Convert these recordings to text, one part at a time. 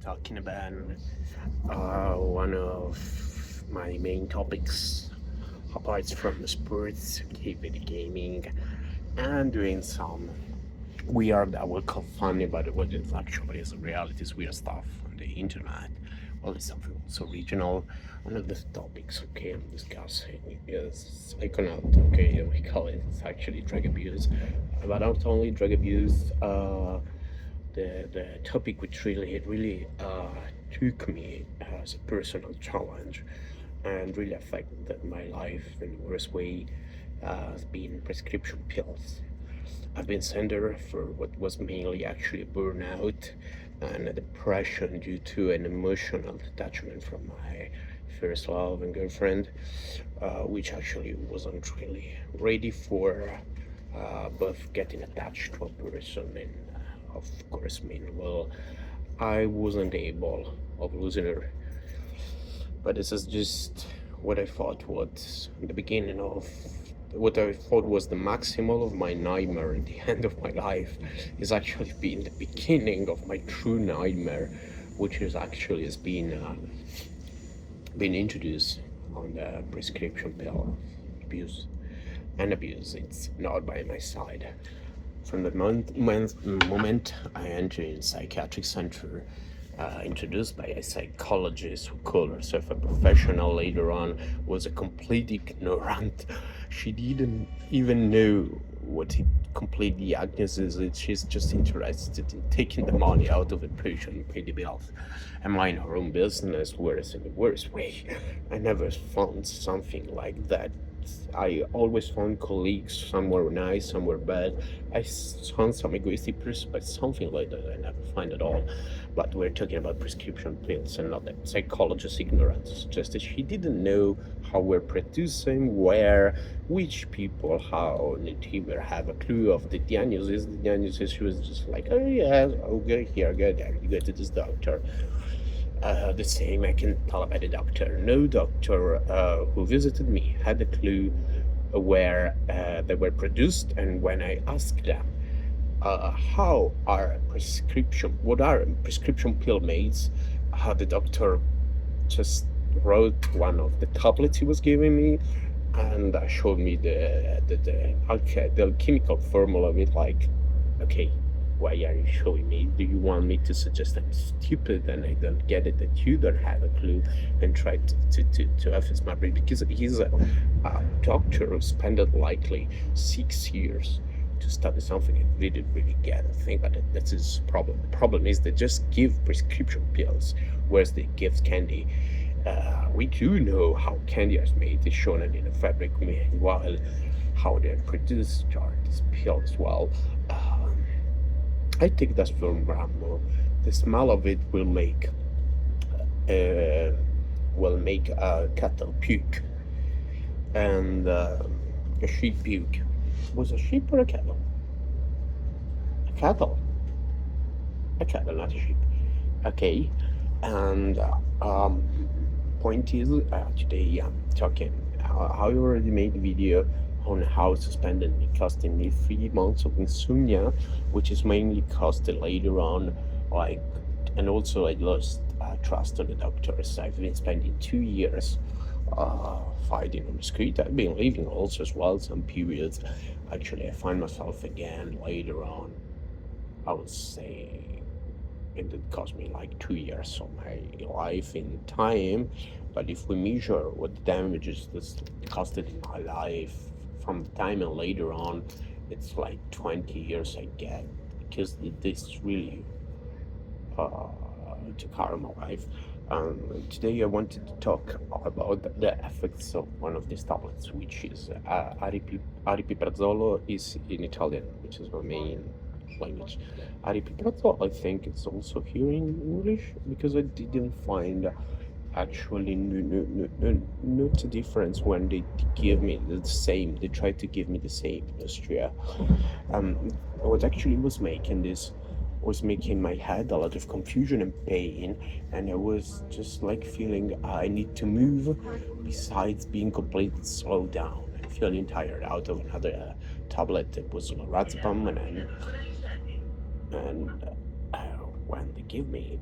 talking about one of my main topics, apart from sports, video gaming, and doing some weird, I will call funny, but what it actually is reality is weird stuff on the internet. Well, it's something also regional. One of the topics, okay, I'm discussing is psychonaut, okay, we call it, it's actually drug abuse. But not only drug abuse, the topic which really took me as a personal challenge and really affected my life in the worst way has been prescription pills. I've been sender for what was mainly actually a burnout and a depression due to an emotional detachment from my first love and girlfriend, which actually wasn't really ready for both getting attached to a person and, of course, meanwhile, I wasn't able of losing her. But this is just what I thought was the beginning of what I thought was the maximal of my nightmare at the end of my life is actually being the beginning of my true nightmare, which is actually has been introduced on the prescription pill abuse and abuse. It's not by my side. From the moment I entered in psychiatric center, introduced by a psychologist who called herself a professional later on, was a complete ignorant. She didn't even know what a complete diagnosis is. She's just interested in taking the money out of the patient and pay the bills and mind her own business, whereas in the worst way. I never found something like that. I always found colleagues, some were nice, some were bad. I found some egoistic person, but something like that I never find at all. But we're talking about prescription pills and not the psychologist's ignorance. Just that she didn't know how we're producing, where, which people, how, and she never have a clue of the diagnosis. The diagnosis, she was just like, oh yeah, oh go here, go there, you go to this doctor. The same I can tell about the doctor. No doctor who visited me had a clue where they were produced, and when I asked them what are prescription pill made, the doctor just wrote one of the tablets he was giving me and showed me the chemical formula of it, like, okay, why are you showing me? Do you want me to suggest I'm stupid and I don't get it, that you don't have a clue, and try to efface my brain? Because he's a doctor who spent likely 6 years to study something and didn't really get a thing. But that's his problem. The problem is they just give prescription pills, whereas they give candy. We do know how candy is made, is shown in a fabric, meanwhile how they're produced are these pills. Well, I take that from Rambo. The smell of it uh, will make a cattle puke, and a sheep puke. Was a sheep or a cattle? A cattle. A cattle, not a sheep. Okay, and point is, today I'm talking. I already made a video on how suspended me costing me 3 months of insomnia, which is mainly caused later on, like, and also I lost trust on the doctors. I've been spending 2 years fighting on the street. I've been leaving also as well some periods. Actually, I find myself again later on. I would say it did cost me like 2 years of my life in time. But if we measure what the damages this costed in my life from the time and later on, it's like 20 years I get, because this really took out of my life. Today I wanted to talk about the effects of one of these tablets, which is aripiprazolo, is in Italian, which is my main language. Aripiprazolo, I think it's also here in English, because I didn't find actually not a difference when they give me the same. They tried to give me the same in Austria. Um, what actually was making my head a lot of confusion and pain, and I was just like feeling I need to move. Besides being completely slowed down and feeling tired out of another tablet that was lorazepam, and when they give me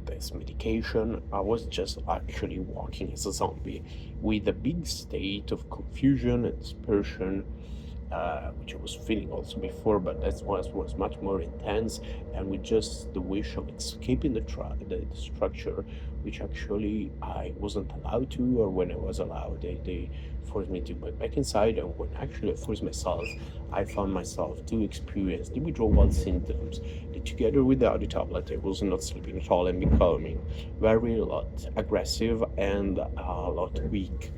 this medication, I was just actually walking as a zombie with a big state of confusion and dispersion, which I was feeling also before, but that was much more intense, and with just the wish of escaping the structure, which actually I wasn't allowed to, or when I was allowed, they forced me to go back inside, and when actually I forced myself, I found myself to experience the withdrawal symptoms. That together without the tablet, I was not sleeping at all and becoming very a lot aggressive and a lot weak,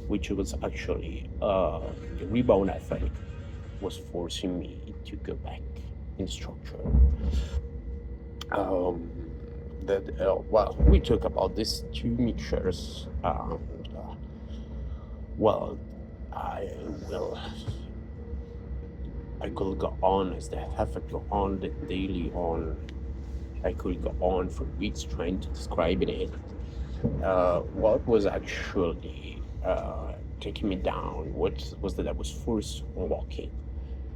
which was actually the rebound effect was forcing me to go back in structure. Um, that well, we talk about these two mixtures, and well, I will. I could go on as the effect go on the daily on. I could go on for weeks trying to describe it. What was actually taking me down was that I was forced on walking.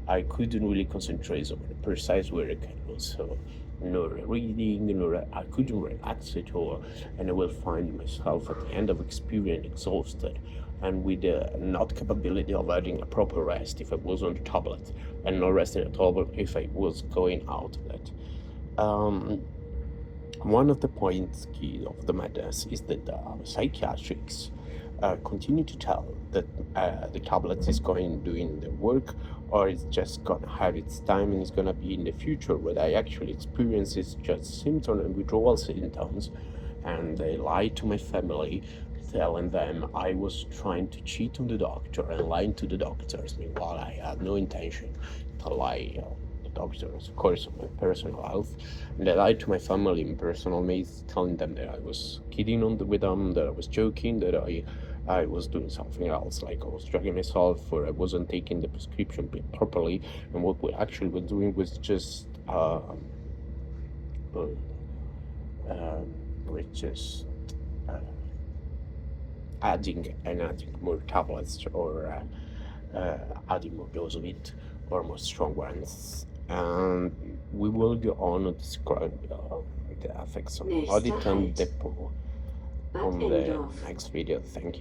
I couldn't really concentrate on the precise work, and also nor reading, nor I couldn't relax at all, and I will find myself at the end of experience exhausted and with not capability of having a proper rest if I was on the tablet, and not resting at all if I was going out of it. Um, One of the points key of the madness is that psychiatrists continue to tell that the tablet is going doing the work, or it's just gonna have its time and it's gonna be in the future. What I actually experience is just symptom and withdrawal symptoms, and they lied to my family, telling them I was trying to cheat on the doctor and lying to the doctors. Meanwhile, I had no intention to lie. The doctors, of course, on my personal health, and I lied to my family in personal mates, telling them that I was kidding with them, that I was joking, that I was doing something else, like I was drugging myself, or I wasn't taking the prescription properly, and what we actually were doing was just uh, we're just uh, adding more tablets, or adding more dose of it, or more strong ones. And we will go on to describe the effects of audit and depot on the next video. Thank you.